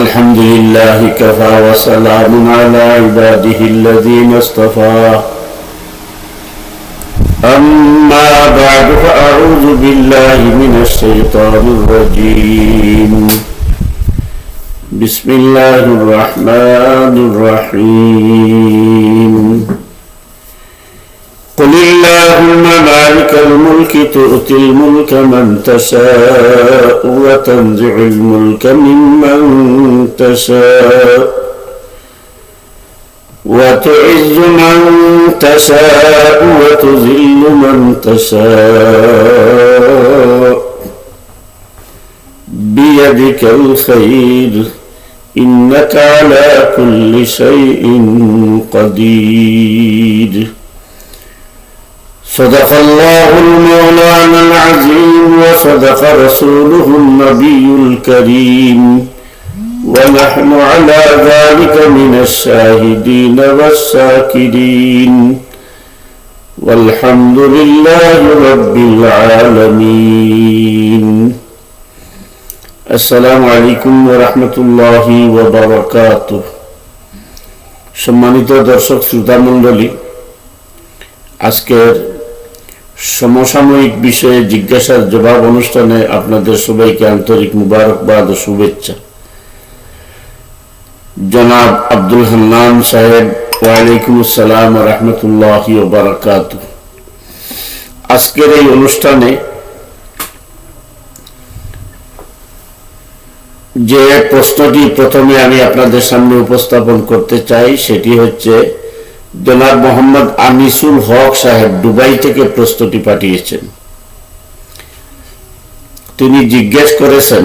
الحمد لله كفى وسلام على عباده الذين اصطفى أما بعد فأعوذ بالله من الشيطان الرجيم بسم الله الرحمن الرحيم قل اللهم مالك الملك تؤتي الملك من تشاء وتنزع الملك ممن تشاء وتعز من تشاء وتذل من تشاء بيدك الخير إنك على كل شيء قدير صدق الله المولانا العظيم وصدق رسوله النبي الكريم ونحن على ذلك من الشاهدين والشاكرين والحمد لله رب العالمين السلام عليكم ورحمة الله وبركاته সম্মানিত দর্শক শ্রোতা মণ্ডলী, আজকের সমসাময়িক বিষয়ে জিজ্ঞাসার জবাব অনুষ্ঠানে আপনাদের সবাইকে আন্তরিক মুবারকবাদ ও শুভেচ্ছা। জনাব আব্দুল হান্নান সাহেব, ওয়ালাইকুম আসসালাম ওয়া রাহমাতুল্লাহি ওয়া বারাকাতুহু। আজকের এই অনুষ্ঠানে যে প্রশ্নটি প্রথমে আমি আপনাদের সামনে উপস্থাপন করতে চাই সেটি হচ্ছে, জনাব মোহাম্মদ আনিসুল হক সাহেব দুবাই থেকে প্রশ্নটি পাঠিয়েছেন। তিনি জিজ্ঞেস করেছেন,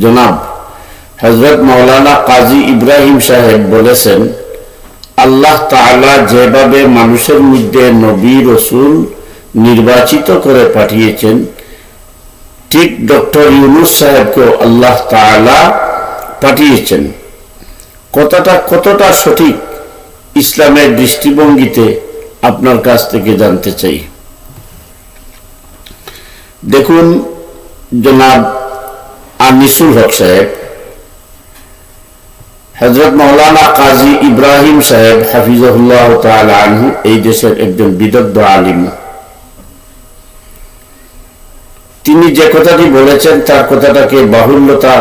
জনাব হযরত মাওলানা কাজী ইব্রাহিম সাহেব বলেছেন, আল্লাহ তাআলা যেভাবে মানুষের মধ্যে নবী রাসূল নির্বাচিত করে পাঠিয়েছেন, ঠিক ডক্টর ইউনূস সাহেবকেও আল্লাহ তাআলা পাঠিয়েছেন। কথাটা কতটা সঠিক ইসলামের দৃষ্টিভঙ্গিতে আপনার কাছ থেকে জানতে চাই। দেখুন জনাব আনিসুল হক সাহেব, হযরত মাওলানা কাজী ইব্রাহিম সাহেব হাফিজাহুল্লাহ তাআলা আনহু এই দেশের একজন বিদগ্ধ আলিম। তিনি যে কথাটি বলেছেন তার কথাটাকে বাহুল্যতা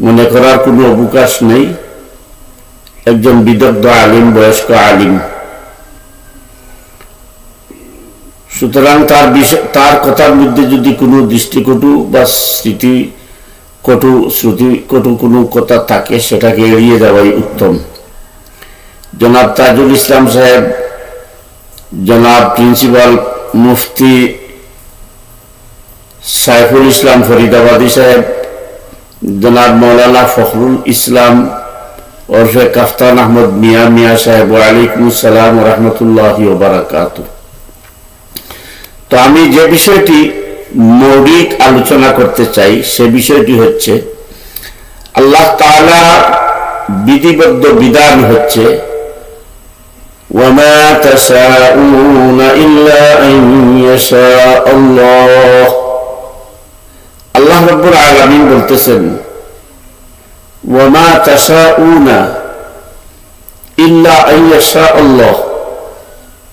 মনে করার কোনো অবকাশ নেই। একজন বিদগ্ধ আলিম, বয়স্ক আলিম, সুতরাং তার কথার মধ্যে যদি কোনো দৃষ্টিকটু বা শ্রুতিকটু কোনো কথা থাকে সেটাকে এড়িয়ে যাওয়াই উত্তম। জনাব তাজুল ইসলাম সাহেব, জনাব প্রিন্সিপাল মুফতি সাইফুল ইসলাম ফরিদাবাদী সাহেব, জনাব মাওলানা ফখরুল ইসলাম ওরফে কাফতান আহমদ মিয়া সাহেব, ওয়ালাইকুম আসসালাম ওয়া রাহমাতুল্লাহি ওয়া বারাকাতুহু। তো আমি যে বিষয়টি মৌলিক আলোচনা করতে চাই সে বিষয়টি হচ্ছে, আল্লাহ তাআলা বিধিবদ্ধ বিধান হচ্ছে, ওয়ামা তাশাউনা ইল্লা আন ইয়াশা আল্লাহ। আল্লাহ রাব্বুল আলামিন বলতেছেন, ওয়ামা তাশাউনা ইল্লা আন ইয়াশা আল্লাহ,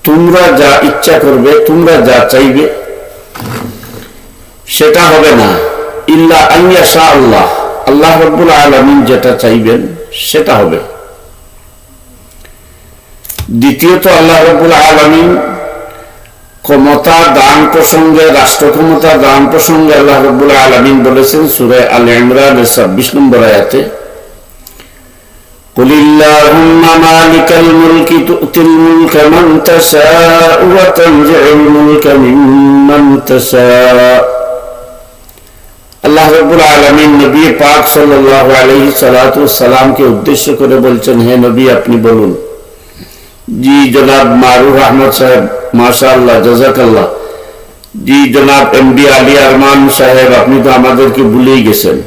তোমরা যা ইচ্ছা করবে, তোমরা যা চাইবে সেটা হবে না, ইল্লা আন ইয়াশা আল্লাহ, আল্লাহ রাব্বুল আলামিন যেটা চাইবেন সেটা হবে। দ্বিতীয়ত আল্লাহ রাব্বুল আলামিন ক্ষমতা দান প্রসঙ্গে, রাষ্ট্র ক্ষমতা দান প্রসঙ্গে আল্লাহ রাব্বুল আলামিন বলেছেন সূরা আলে ইমরানের 26 নম্বর আয়াতে, قل اللهم مالك الملك تؤتي الملك من تشاء وتنزع الملك ممن تشاء। আল্লাহ রাব্বুল আলামিন নবী পাক সাল্লাল্লাহু আলাইহি সাল্লাতু সালামকে উদ্দেশ্য করে বলছেন, হে নবী আপনি বলুন। জি জনাব মারুফ আহমদ সাহেব, মাশাআল্লাহ, জাযাকাল্লাহ। জি জনাব এমডি আলী আরমান সাহেব, আপনি তো আমাদেরকে ভুলেই গেছেন।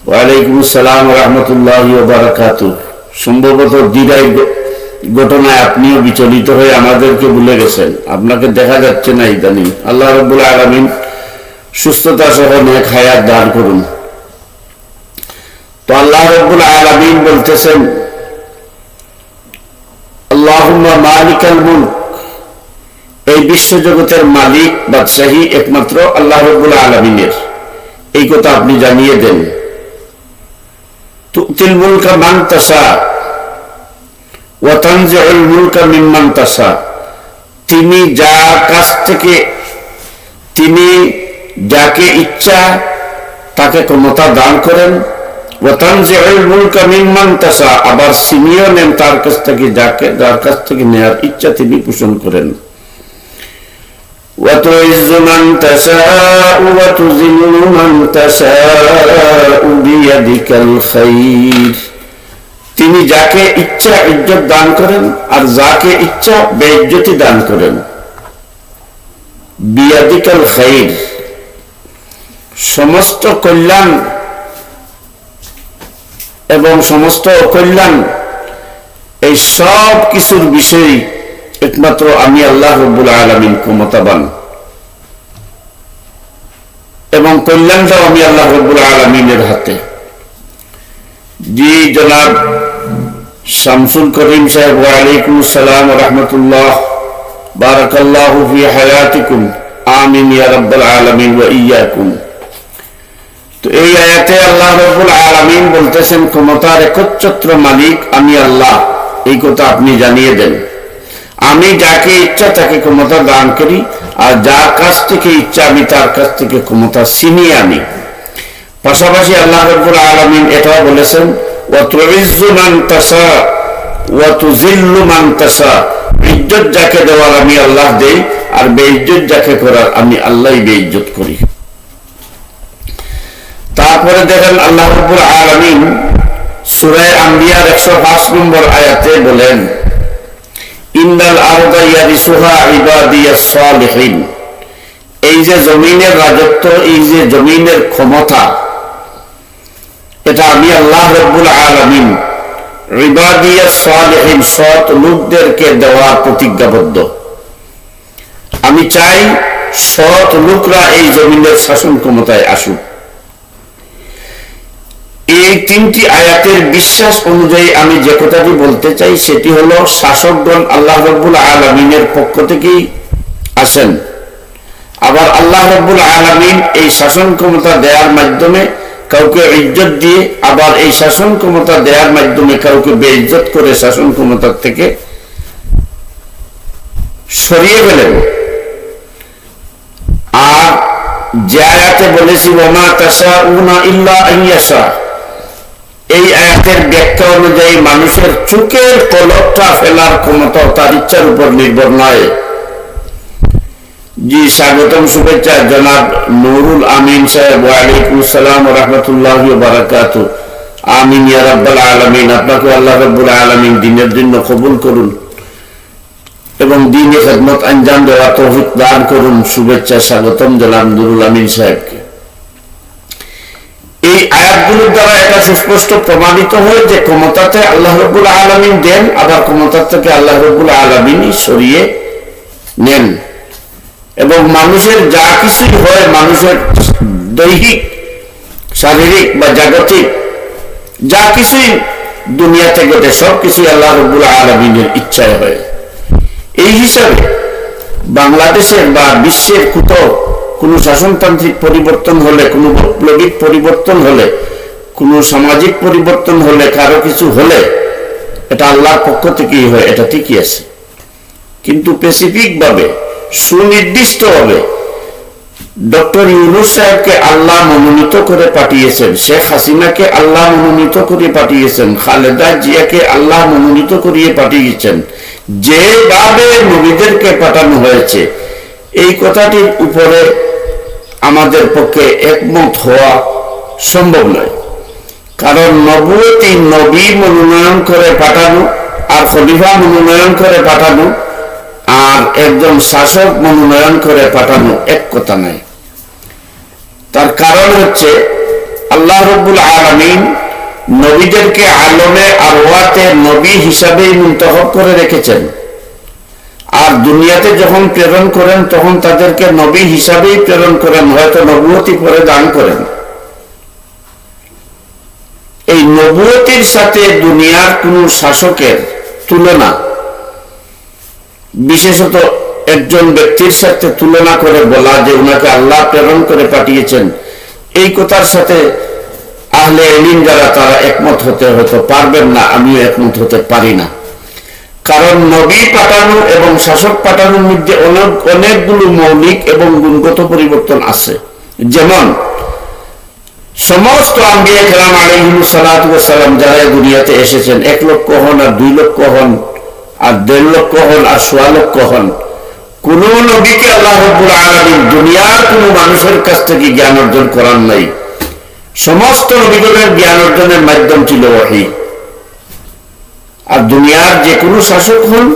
ওয়ালাইকুম আসসালাম ওয়া রাহমাতুল্লাহি ওয়া বারাকাতুহু। সম্ভবত দিদাই ঘটনায় আপনিও বিচলিত হয়ে আমাদেরকে ভুলে গেছেন, আপনাকে দেখা যাচ্ছে না ইদানিং। আল্লাহ রাব্বুল আলামিন সুস্থতা সহ নেক হায়াত দান করুন। তো আল্লাহ রাব্বুল আলামিন বলতেছেন, আল্লাহুম্মা মালিকাল মুলক, এই বিশ্বজগতের মালিক বাদশাহী একমাত্র আল্লাহ রাব্বুল আলামিনের, এই কথা আপনি জানিয়ে দেন। তুতিল মুলকা মান তাশা ওয়া তানজিউল মুলকা মিম্মান তাশা, তিনি যার কাছ থেকে, তিনি যাকে ইচ্ছা তাকে ক্ষমতা দান করেন। ওয়া তানজিউল মুলকা মিম্মান তাশা, আবার ছিনিয়ে নেন তার কাছ থেকে যার কাছ থেকে নেয়ার ইচ্ছা তিনি পোষণ করেন। ওয়া তুইজ্জু মান তাশাউ ওয়া তুযিল্লু মান তাশাউ বিয়াদিকাল খায়র, তিনি যাকে ইচ্ছা ইজ্জত দান করেন আর যাকে ইচ্ছা বেইজ্জতি দান করেন। বিয়াদিকাল খায়র, সমস্ত কল্যাণ এবং সমস্ত অকল্যাণ এই সব কিছুর বিষয় একমাত্র আমি আল্লাহ রাব্বুল আলামিন ক্ষমতাবান, এবং কল্যাণটাও আমি আল্লাহ রাব্বুল আলামিনের হাতে। জি জনাব শামসুল করিম সাহেব, ওয়া আলাইকুম আসসালাম ওয়া রাহমাতুল্লাহ, বারাকাল্লাহু ফি হায়াতিকুম, আমিন ইয়া রাব্বাল আলামিন ওয়া ইয়্যাকুম। তো এই আয়াতে আল্লাহ রাব্বুল আলামিন বলতেছেন, ক্ষমতার একচ্ছত্র মালিক আমি আল্লাহ, এই কথা আপনি জানিয়ে দেন। আমি যাকে ইচ্ছা তাকে ক্ষমতা দান করি, আর যার কাছ থেকে ইচ্ছা আমি তার কাছ থেকে ক্ষমতা ছিনিয়ে আনি। পাশাপাশি আল্লাহ রাব্বুল আলামিন এটাও বলেছেন, ওয়া তুইজ্জু মান তাশা ওয়া তুযিল্লু মান তাশা, ইজ্জত যাকে দেওয়ার আমি আল্লাহ দেই, আর বেইজ্জত যাকে করার আমি আল্লাহই বেইজ্জত করি। তারপরে দেখেন আল্লাহ রাব্বুল আলামিন সূরা আম্বিয়ার 105 নম্বর আয়াতে বলেন, ইন্নাল আরদা ইয়ারিসুহা ইবাদিয়াস সালিহিন, এই যে জমিনের রাজত্ব, এই যে জমিনের ক্ষমতা, এটা আমি আল্লাহ রাব্বুল আলামিন ইবাদিয়াস সালিহিন, সৎ লোকদেরকে দেওয়ার প্রতিজ্ঞাবদ্ধ। আমি চাই সৎ লোকরা এই জমিনের শাসন ক্ষমতায় আসুক। এই তিনটি আয়াতের বিশ্বাস অনুযায়ী আমি যে কথাটি বলতে চাই সেটি হলো, শাসকগণ আল্লাহ রাব্বুল আলামিনের পক্ষ থেকেই আসেন। আবার আল্লাহ রাব্বুল আলামিন এই শাসন ক্ষমতা দেওয়ার মাধ্যমে কাউকে ইজ্জত দিয়ে, আবার এই শাসন ক্ষমতা দেওয়ার মাধ্যমে কাউকে বেইজ্জত করে শাসন ক্ষমতার থেকে সরিয়ে ফেলেন। আর যে আয়াতে বলেছি, ওয়া মা তাশাউনা ইল্লা আইয়াশা, এই আয়াতের ব্যাখ্যা অনুযায়ী মানুষের চোখের পলকটা ফেলার ক্ষমতা তার ইচ্ছার উপর নির্ভর নয়। জি স্বাগতম, শুভেচ্ছা জনাব নুরুল আমিন সাহেব, ওয়া আলাইকুম আসসালাম ওয়া রাহমাতুল্লাহি ওয়া বারাকাতুহু, আমিন ইয়া রাব্বাল আলামিন। আপনাকে আল্লাহ রাব্বুল আলামিন দ্বীনের জন্য কবুল করুন এবং দ্বীনে খিদমত আঞ্জাম দেওয়ার তৌফিক দান করুন। শুভেচ্ছা, স্বাগতম জনাব নুরুল আমিন সাহেবকে। এই আয়াতগুলোর দ্বারা এটা সুস্পষ্ট প্রমাণিত হয় যে ক্ষমতাতে আল্লাহ রাব্বুল আলামিন দেন, আবার ক্ষমতা থেকে আল্লাহ রাব্বুল আলামিনই সরিয়ে নেন। এবং মানুষের যা কিছুই হয়, মানুষের দৈহিক, শারীরিক বা জাগতিক যা কিছুই দুনিয়াতে ঘটে, সব কিছুই আল্লাহ রাব্বুল আলামিনের ইচ্ছায় হয়। এই হিসাবে বাংলাদেশের বা বিশ্বের কোনো শাসনতান্ত্রিক পরিবর্তন হলে, কোনো বৈপ্লবিক পরিবর্তন হলে, কোনো সামাজিক পরিবর্তন হলে, কারো কিছু হলে, এটা আল্লাহর পক্ষ থেকেই হয়, এটা ঠিকই আছে। কিন্তু স্পেসিফিক ভাবে, সুনির্দিষ্টভাবে ডক্টর ইউনূস সাহেবকে আল্লাহ মনোনীত করে পাঠিয়েছেন, শেখ হাসিনাকে আল্লাহ মনোনীত করে পাঠিয়েছেন, খালেদা জিয়াকে আল্লাহ মনোনীত করিয়ে পাঠিয়েছেন, যেভাবে নবীদেরকে পাঠানো হয়েছে, এই কথাটির উপরে আমাদের পক্ষে একমত হওয়া সম্ভব নয়। কারণ নবুয়তি, নবী মনোনয়ন করে পাঠানো আর খলিফা মনোনয়ন করে পাঠানো আর একজন শাসক মনোনয়ন করে পাঠানো এক কথা নাই। তার কারণ হচ্ছে আল্লাহ রাব্বুল আলামিন নবীদেরকে আলমে আরওয়াতে নবী হিসাবেই মুন্তখব করে রেখেছেন, আর দুনিয়াতে যখন প্রেরণ করেন তখন তাদেরকে নবী হিসাবেই প্রেরণ করেন, হয়তো নবুয়তি পরে দান করেন। এই নবুয়তির সাথে দুনিয়ার কোন শাসকের তুলনা, বিশেষত একজন ব্যক্তির সাথে তুলনা করে বলা যে উনাকে আল্লাহ প্রেরণ করে পাঠিয়েছেন, এই কথার সাথে আহলে ইলম যারা তারা একমত হতে হয়তো পারবেন না, আমিও একমত হতে পারি না। কারণ নবী পাঠানো এবং শাসক পাঠানোর মধ্যে অনেকগুলো মৌলিক এবং গুণগত পরিবর্তন আছে। যেমন সমস্ত আম্বিয়া কেরাম আলাইহিমুস সালাতু ওয়াস সালাম যারা দুনিয়াতে এসেছেন, 1 লক্ষ হন আর 2 লক্ষ হন আর 1.5 লক্ষ হন আর 1.25 লক্ষ হন, কোন নবীকে আল্লাহ রাব্বুল আলামিন দুনিয়ার কোন মানুষের কাছ থেকে জ্ঞান অর্জন করান নাই। সমস্ত নবীগণের জ্ঞান অর্জনের মাধ্যম ছিল ওহী। আর দুনিয়ার যে কোনো শাসক হন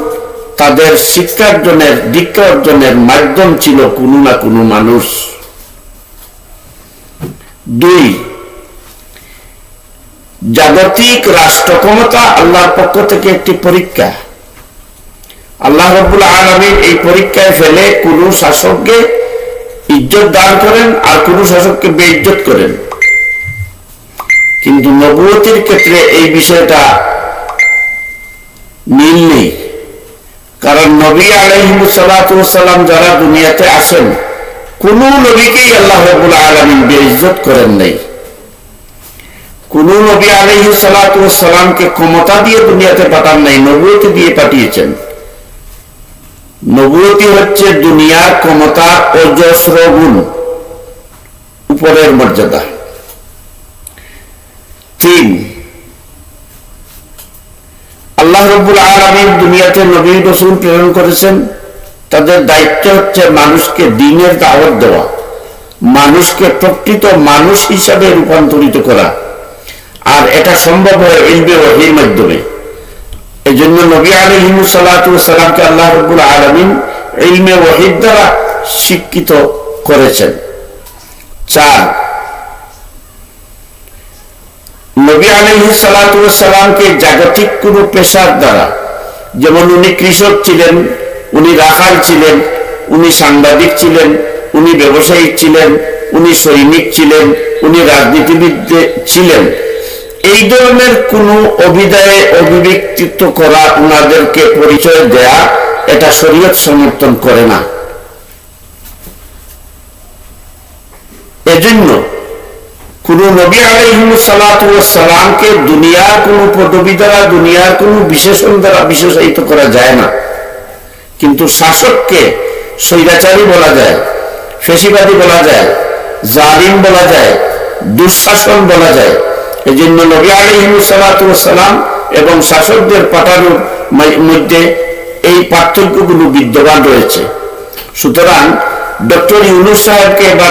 তাদের শিক্ষা অর্জনের, দীক্ষা অর্জনের মাধ্যম ছিল কোনো না কোনো মানুষ। 2, জাগতিক রাষ্ট্র ক্ষমতা আল্লাহর পক্ষ থেকে একটি পরীক্ষা। আল্লাহ রাব্বুল আলামিন এই পরীক্ষায় ফেলে কোন শাসককে ইজ্জত দান করেন আর কোন শাসককে বেইজ্জত করেন। কিন্তু নবুয়তির ক্ষেত্রে এই বিষয়টা মিল নেই। কারণ নবী আলাইহিস সালাতু ওয়াস সালাম যারা দুনিয়াতে আসেন, কোন নবীকেই আল্লাহ রাব্বুল আলামিন বেইজ্জত করেন নাই। কোন নবী আলাইহিস সালাতু ওয়াস সালামকে ক্ষমতা দিয়ে দুনিয়াতে পাঠান নাই, নবুয়তি দিয়ে পাঠিয়েছেন। নবুয়তি হচ্ছে দুনিয়ার ক্ষমতা অজস্র গুণ উপরের মর্যাদা। 3, আল্লাহ রাব্বুল আলামিন দুনিয়াতে নবী রাসূল প্রেরণ করেছেন, তাদের দায়িত্ব হচ্ছে মানুষকে দ্বীনের দাওয়াত দেওয়া, মানুষকে প্রকৃত মানুষ হিসাবে রূপান্তরিত করা। আর এটা সম্ভব হয় ইলমে ওহীর মাধ্যমে। এজন্য নবী আলাইহিস সালাতু ওয়াস সালামকে আল্লাহ রাব্বুল আলামিন ইলমে ওহীর দ্বারা শিক্ষিত করেছেন। 4, নবী আলাইহিস সালাতু ওয়াস সালামকে জাগতিক কোনো পেশার দ্বারা, যেমন উনি কৃষক ছিলেন, উনি রাখাল ছিলেন, উনি সাংবাদিক ছিলেন, উনি ব্যবসায়ী ছিলেন, উনি সৈনিক ছিলেন, উনি রাজনীতিবিদ ছিলেন, এই ধরনের কোন অভিধায়ে অভিব্যক্তিত্ব করা, উনাদেরকে পরিচয় দেয়া, এটা শরীয়ত সমর্থন করে না। এজন্য কোন নবী আলাইহিস সালাতু ওয়াস সালামকে দুনিয়ার কোন পদবি দ্বারা, দুনিয়ার কোন বিশেষণ দ্বারা বিশেষায়িত করা যায় না। কিন্তু শাসককে স্বৈরাচারী বলা যায়, ফেসিবাদী বলা যায়, জালিম বলা যায়, দুঃশাসন বলা যায়। এই জন্য নবী আলাইহিস সালাতু ওয়াস সালাম এবং শাসকদের পাঠানোর মধ্যে এই পার্থক্যগুলো বিদ্যমান রয়েছে। সুতরাং ডক্টর ইউনূস সাহেবকে বা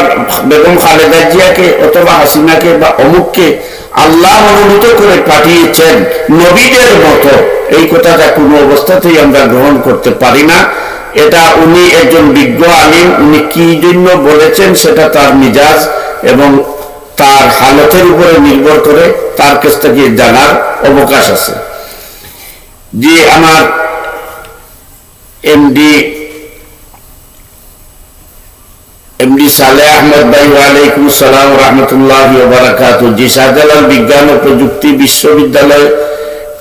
বেগম খালেদা জিয়াকে অথবা হাসিনাকে বা অমুককে আল্লাহ মনোনীত করে পাঠিয়েছেন নবীদের মতো, এই কথাটা কোনো অবস্থাতেই আমরা গ্রহণ করতে পারি না। এটা উনি একজন বিজ্ঞ আলিম, উনি কি জন্য বলেছেন সেটা তার মিজাজ এবং তার হালতের উপরে নির্ভর করে তার কাছ থেকে জানার অবকাশ আছে। যে আমার এমডি সালেহ আহমদ ভাই, ওয়ালাইকুম আসসালাম ওয়া রাহমাতুল্লাহি ওয়া বারাকাতুহু, জি শাহজালাল বিজ্ঞান ও প্রযুক্তি বিশ্ববিদ্যালয়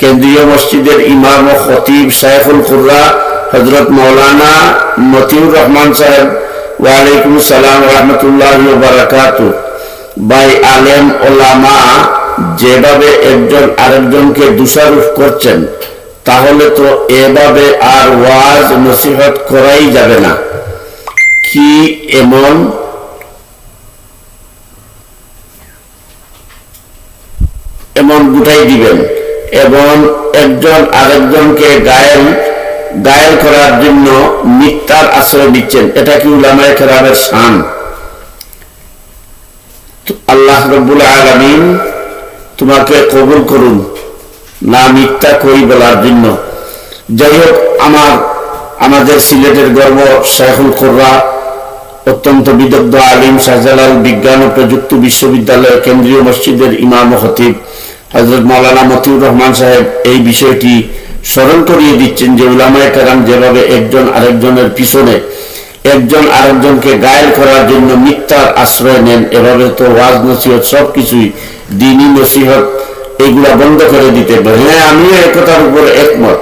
কেন্দ্রীয় মসজিদের ইমাম ও খতিব শাইখুল কুররা হযরত মাওলানা মতিউর রহমান সাহেব, ওয়ালাইকুম আসসালাম ওয়া রাহমাতুল্লাহি ওয়া বারাকাতুহু। ভাই, আলেম ওলামা যেভাবে একজন আরেকজনকে দোষারোপ করছেন, তাহলে তো এভাবে আর ওয়াজ নসিহত করাই যাবে না। কি এমন গুটাই দিবেন এবং একজন আরেকজনকে গায়েল করার জন্য মিথ্যার আশ্রয় দিচ্ছেন, এটা কি উলামায়ে কেরামের শান? আল্লাহ রাব্বুল আলামিন তোমাকে কবুল করুন না মিথ্যা কই বলার জন্য। যাই হোক, আমাদের সিলেটের গর্ব শাইখুল কুররা, অত্যন্ত বিদগ্ধ আলিম, শাহজালাল বিজ্ঞান ও প্রযুক্তি বিশ্ববিদ্যালয় কেন্দ্রীয় মসজিদের ইমাম ও খতিব হযরত মাওলানা মতিউর রহমান সাহেব এই বিষয়টি স্মরণ করিয়ে দিচ্ছেন যে উলামায়ে কেরাম যেভাবে একজন আরেকজনের পিছনে একজন আরেকজনকে গায়েল করার জন্য মিথ্যার আশ্রয় নেন, এভাবে তো ওয়াজ নসিহত সবকিছুই দ্বীনি নসিহত এইগুলা বন্ধ করে দিতে হবে। হ্যাঁ, আমিও একথার উপর একমত।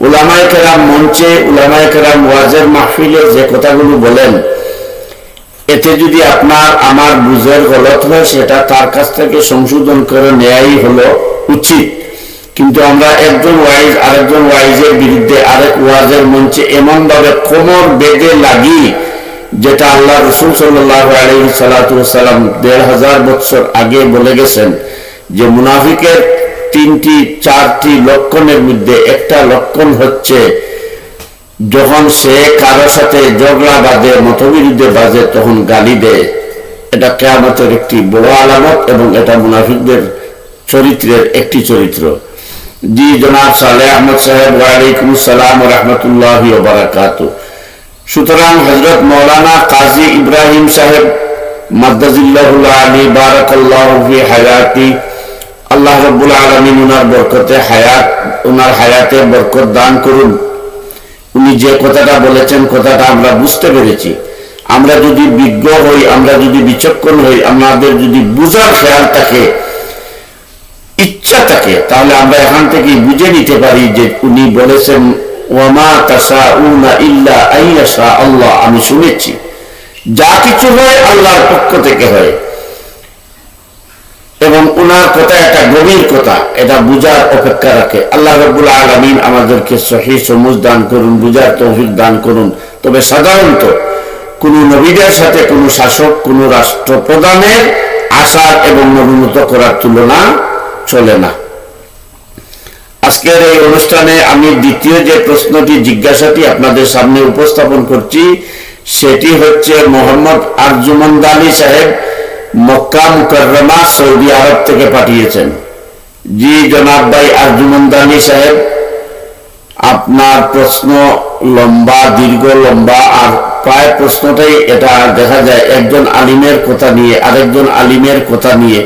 উলামায়ে কেরাম মঞ্চে, উলামায়ে কেরাম ওয়াজের মাহফিলে যে কথাগুলো বলেন, এতে যদি আপনার আমার বুঝের গলত হয়, সেটা তার কাছ থেকে সংশোধন করে নেয়াই হলো উচিত। কিন্তু আমরা একজন ওয়াইজ আরেকজন ওয়াইজের বিরুদ্ধে আরেক ওয়াজের মঞ্চে এমন ভাবে কোমর বেঁধে লাগি, যেটা আল্লাহ রাসূল সাল্লাল্লাহু আলাইহি সাল্লাম ১৫০০ বছর আগে বলে গেছেন যে মুনাফিকের ৩-৪টি লক্ষণের মধ্যে একটা লক্ষণ হচ্ছে যখন সে কারো সাথে ঝগড়া বাঁধে, মতবিরুদ্ধে বাজে, তখন গালি দেয়। এটা কিয়ামতের একটি বড় আলামত এবং এটা মুনাফিকদের চরিত্রের একটি চরিত্র। জি জনাব সালেহ আহমদ সাহেব, ওয়ালাইকুম আসসালাম ওয়া রাহমাতুল্লাহি ওয়া বারাকাতুহু। সুতরাং হযরত মাওলানা কাজী ইব্রাহিম সাহেব মাদ্দাজিল্লাহুল আলী বারাকাল্লাহু ফি হায়াতি, আল্লাহ রাব্বুল আলামিন উনার বরকতে হায়াত, উনার হায়াতে বরকত দান করুন। উনি যে কথাটা বলেছেন, কথাটা আমরা বুঝতে পেরেছি। আমরা যদি বিজ্ঞ হই, আমরা যদি বিচক্ষণ হই, আমাদের যদি বুঝার খেয়াল থাকে, ইচ্ছা থাকে, তাহলে আমরা এখান থেকে বুঝে নিতে পারি যে উনি বলেছেন ওয়ামা তাশাউনা ইল্লা আইয়াশা আল্লাহ। আমি শুনেছি যা কিছু হয় আল্লাহর পক্ষ থেকে হয়, এবং উনার কথা একটা গভীর কথা, এটা বুঝার অপেক্ষা রাখে। আল্লাহ রাব্বুল আলামিন আমাদেরকে সহিহ সমঝ দান করুন, বুঝার তৌফিক দান করুন। তবে সাধারণত কোন নবীদের সাথে কোন শাসক, কোন রাষ্ট্রপ্রধানের আশার এবং অনুন্নত করার তুলনা চলে না। আজকের এই অনুষ্ঠানে আমি দ্বিতীয় যে প্রশ্নটি, জিজ্ঞাসাটি আপনাদের সামনে উপস্থাপন করছি, সেটি হচ্ছে মোহাম্মদ আরজুমন্দ আলী সাহেব মক্কা মুকাররমা সৌদি আরব থেকে পাঠিয়েছেন। জি জনাব ভাই আরজুমন্দ আলী সাহেব, আপনার প্রশ্ন লম্বা, দীর্ঘ, লম্বা, আর প্রায় প্রশ্নটাই এটা দেখা যায় একজন আলিমের কথা নিয়ে, আরেকজন আলিমের কথা নিয়ে।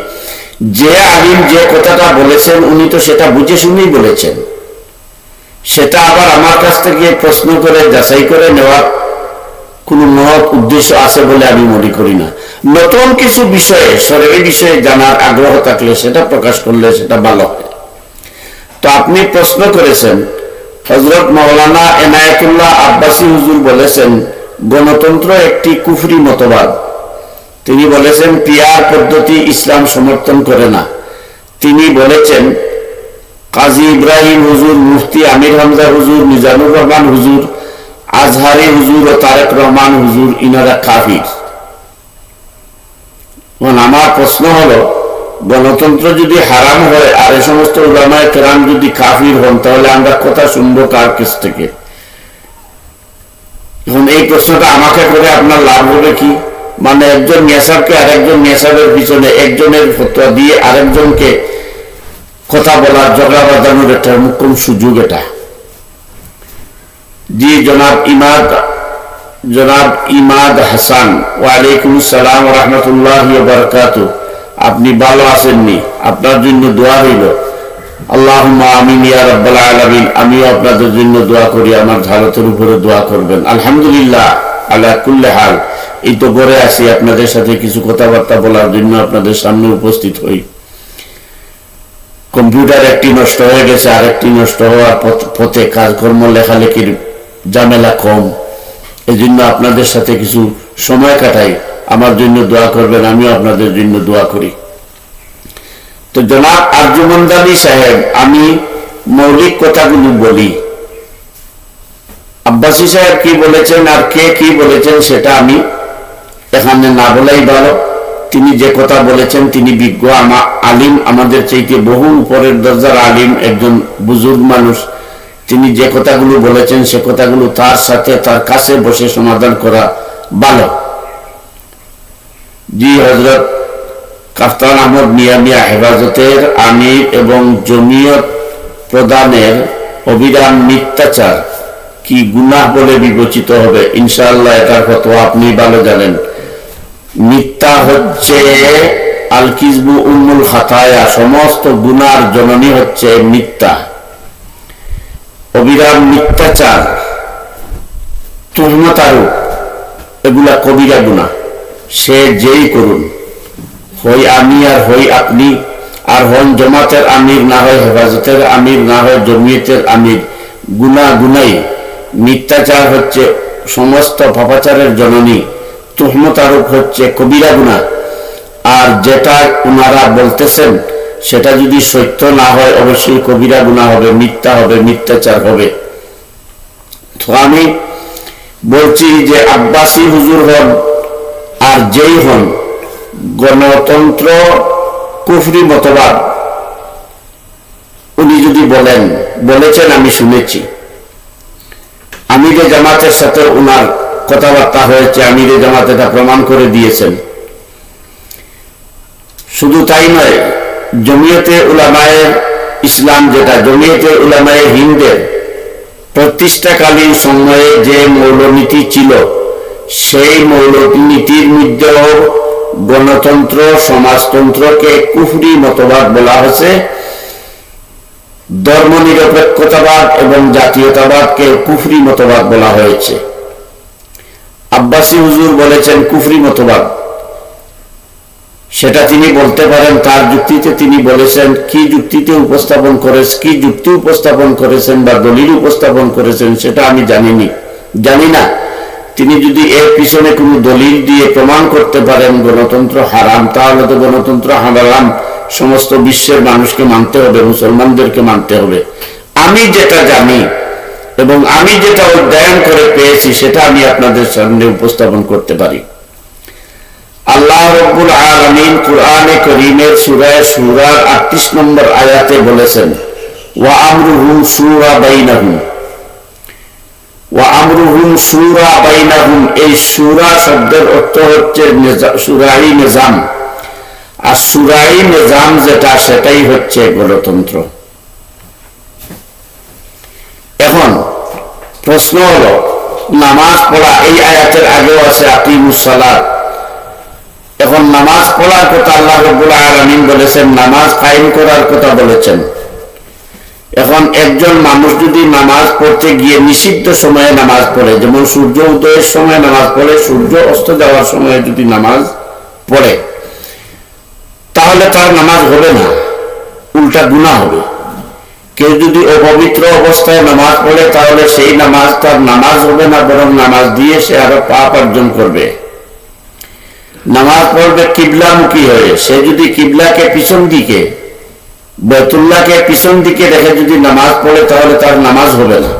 যে আলিম যে কথাটা বলেছেন উনি তো সেটা বুঝে শুনেই বলেছেন, সেটা আবার আমার কাছ থেকে প্রশ্ন করে যাচাই করে নেওয়ার কোন মহৎ উদ্দেশ্য আছে বলে আমি মনে করি না। নতুন কিছু বিষয়ে, শরীয়ী বিষয়ে জানার আগ্রহ থাকলে সেটা প্রকাশ করলে সেটা ভালো হয়। তো আপনি প্রশ্ন করেছেন, হযরত মাওলানা এনায়েতুল্লাহ আব্বাসী হুজুর বলেছেন গণতন্ত্র একটি কুফরি মতবাদ। তিনি বলেছেন পিয়ার পদ্ধতি ইসলাম সমর্থন করে না। তিনি বলেছেন কাজী ইব্রাহিম হুজুর, মুফতি আমির হামজা হুজুর, মিজানুর রহমান হুজুর, আজহারি হুজুর ও তারেক রহমান হুজুর ইনারা কাফির। আমার প্রশ্ন হলো, গণতন্ত্র যদি হারাম হয় আর এই সমস্ত উলামায়ে কেরাম যদি কাফির হন, তাহলে আমরা কথা শুনবো কার কাছ থেকে? এখন এই প্রশ্নটা আমাকে করে আপনার লাভ হবে কি? মানে একজন মেসাবকে আরেকজন মেসাবের পিছনে একজনের ফতোয়া দিয়ে আরেকজনকে কথা বলার, ঝগড়া বাঁধানোর একটা মুখ্যম সুযোগ এটা। জি জনাব ইমাদ হাসান, ওয়ালাইকুম আসসালাম ওয়া রাহমাতুল্লাহি ওয়া বারাকাতুহু। আপনি ভালো আছেননি? আপনার জন্য দোয়া হইল। আল্লাহুম্মা আমিন ইয়া রাব্বাল আলামিন। আমিও আপনাদের জন্য দোয়া করি, আমার হালতের উপরে দোয়া করবেন। আলহামদুলিল্লাহ আলা কুল্লি হাল। এই তো ঘরে আসি আপনাদের সাথে কিছু কথাবার্তা বলার জন্য, আপনাদের সামনে উপস্থিত হই। কম্পিউটার একটি নষ্ট হয়ে গেছে, আরেকটি নষ্ট হওয়ার পথে, কাজকর্ম লেখালেখির ঝামেলা কম, এই জন্য আপনাদের সাথে কিছু সময় কাটাই। আমার জন্য দোয়া করবেন, আমিও আপনাদের জন্য দোয়া করি। তো জনাব আরজুমন্দ আলী সাহেব, আমি মৌলিক কথাগুলো বলি। আব্বাসী সাহেব কি বলেছেন আর কে কি বলেছেন সেটা আমি এখানে না বলাই ভালো। তিনি যে কথা বলেছেন, তিনি বিজ্ঞ আলিম, আমাদের চাইতে বহু উপরের দরজার আলিম, একজন বুজুর্গ মানুষ। তিনি যে কথাগুলো বলেছেন সে কথাগুলো তার সাথে, তার কাছে বসে সমাধান করা ভালো। জি হযরত কাফতান আহমদ মিয়া হেফাজতের আমির এবং জমিয়ত প্রধানের অবিরাম মিথ্যাচার কি গুনাহ বলে বিবেচিত হবে? ইনশাআল্লাহ এটার ফতোয়া আপনি ভালো জানেন। মিথ্যা হচ্ছে আল কিযবু উম্মুল খাতায়া, সমস্ত গুনার জননী হচ্ছে মিথ্যা। অবিরাম মিথ্যাচার, তুহমত আরোপ, এগুলা কবিরা গুনাহ। সে যেই করুন, হই আমি আর হই আপনি, আর হন জামাতের আমির, না হয় হেফাজতের আমির, না হয় জমিয়তের আমির, গুনাই। মিথ্যাচার হচ্ছে সমস্ত পাপাচারের জননী, তুহমত আরোপ হচ্ছে কবিরা গুনাহ। আর যেটা ওনারা বলতেছেন সেটা যদি সত্য না হয় অবশ্যই কবিরা গুনাহ হবে, মিথ্যা হবে, মিথ্যাচার হবে। তো আমি বলছি যে আব্বাসী হুজুর হন আর যেই হন, গণতন্ত্র কুফরি মতবাদ উনি যদি বলেছেন, আমি শুনেছি। আমিরে জামাতের সাথে উনার কথাবার্তা হয়েছে, আমিরে জামাত এটা প্রমাণ করে দিয়েছেন। শুধু তাই নয়, জমিয়তে উলামায়ে ইসলাম, যেটা জমিয়তে উলামায়ে হিন্দের প্রতিষ্ঠাকালীন সময়ে যে মৌলনীতি ছিল, সেই মৌলনীতির মধ্যেও গণতন্ত্র, সমাজতন্ত্রকে কুফরি মতবাদ বলা হয়েছে। ধর্মনিরপেক্ষতাবাদ এবং জাতীয়তাবাদকে কুফরি মতবাদ বলা হয়েছে। আব্বাসী হুজুর বলেছেন কুফরি মতবাদ, সেটা তিনি বলতে পারেন। তার যুক্তিতে তিনি বলেছেন, কি যুক্তি উপস্থাপন করেছেন বা দলিল উপস্থাপন করেছেন সেটা আমি জানি না। তিনি যদি এর পিছনে কোনো দলিল দিয়ে প্রমাণ করতে পারেন গণতন্ত্র হারাম, তাহলে তো গণতন্ত্র হারাম সমস্ত বিশ্বের মানুষকে মানতে হবে, মুসলমানদেরকে মানতে হবে। আমি যেটা জানি এবং আমি যেটা অধ্যয়ন করে পেয়েছি সেটা আমি আপনাদের সামনে উপস্থাপন করতে পারি। আল্লাহ রাব্বুল আলামিন কুরআনে কারীমের সূরা শুরার 38 নম্বর আয়াতে বলেছেন, ওয়া আমরুহু শুরা বাইনাহুম। ওয়া আমরুহুম শুরা বাইনাহুম, এই শুরা শব্দের অর্থ হচ্ছে শুরাই নিজাম। আর শুরাই নিজাম যেটা, সেটাই হচ্ছে গণতন্ত্র। এখন প্রশ্ন হলো, নামাজ পড়া এই আয়াতের আগেও আছে আকিমুস সালাত। এখন নামাজ পড়ার কথা আল্লাহ রাব্বুল আলামিন বলেছেন, নামাজ কায়েম করার কথা বলেছেন। এখন একজন মানুষ যদি নামাজ পড়তে গিয়ে নিষিদ্ধ সময়ে নামাজ পড়ে, যেমন সূর্য উদয়ের সময় নামাজ পড়ে, সূর্য অস্ত যাওয়ার সময় যদি নামাজ পড়ে, তাহলে তার নামাজ হবে না, উল্টা গুনাহ হবে। কেউ যদি অপবিত্র অবস্থায় নামাজ পড়ে, তাহলে সেই নামাজ তার নামাজ হবে না, বরং নামাজ দিয়ে সে আরো পাপ অর্জন করবে। নামাজ পড়বে কিবলামুখী হয়ে। সে যদি কিবলাকে পিছন দিকে, বাইতুল্লাহকে পিছন দিকে রেখে যদি নামাজ পড়ে, তাহলে তার নামাজ হবে না।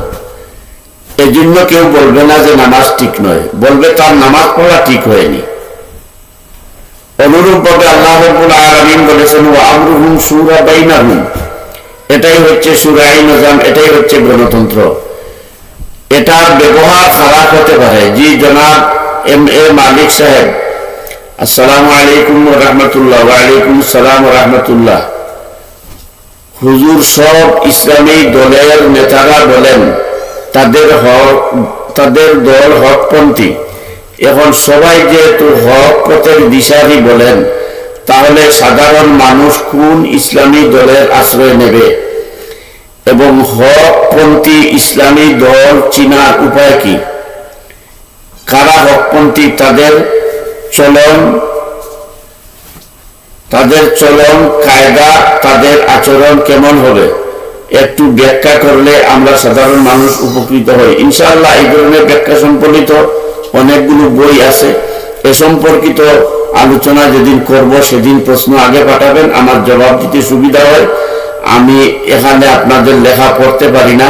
এই জন্য কেউ বলবে না যে নামাজ ঠিক নয়, বলবে তার নামাজ পড়া ঠিক হয়নি। অনুরূপ ভাবে আল্লাহ রাব্বুল আলামিন বলেছেন, ওয়া আমরুহুম শুরা বাইনাহুম, এটাই হচ্ছে শুরাই নিজাম, এটাই হচ্ছে গণতন্ত্র। এটার ব্যবহার খারাপ হতে পারে। জি জনাব এম.এ. মালিক সাহেব, আসসালামু আলাইকুম ওয়া রাহমাতুল্লাহ। ওয়া আলাইকুম আসসালাম ওয়া রাহমাতুল্লাহ। হুজুর, সব ইসলামী দলের নেতারা বলেন তাদের দল হকপন্থী। এখন সবাই যেহেতু হক পথের দিশারি বলেন, তাহলে সাধারণ মানুষ কোন ইসলামী দলের আশ্রয় নেবে এবং হকপন্থী ইসলামী দল চিনার উপায় কি? কারা হকপন্থী, তাদের চলন কায়দা, তাদের আচরণ কেমন হবে, একটু ব্যাখ্যা করলে আমরা সাধারণ মানুষ উপকৃত হই। ইনশাআল্লাহ এই ধরনের ব্যাখ্যা সম্পর্কিত অনেকগুলো বই আছে। এ সম্পর্কিত আলোচনা যেদিন করব সেদিন প্রশ্ন আগে পাঠাবেন, আমার জবাব দিতে সুবিধা হয়। আমি এখানে আপনাদের লেখা পড়তে পারি না,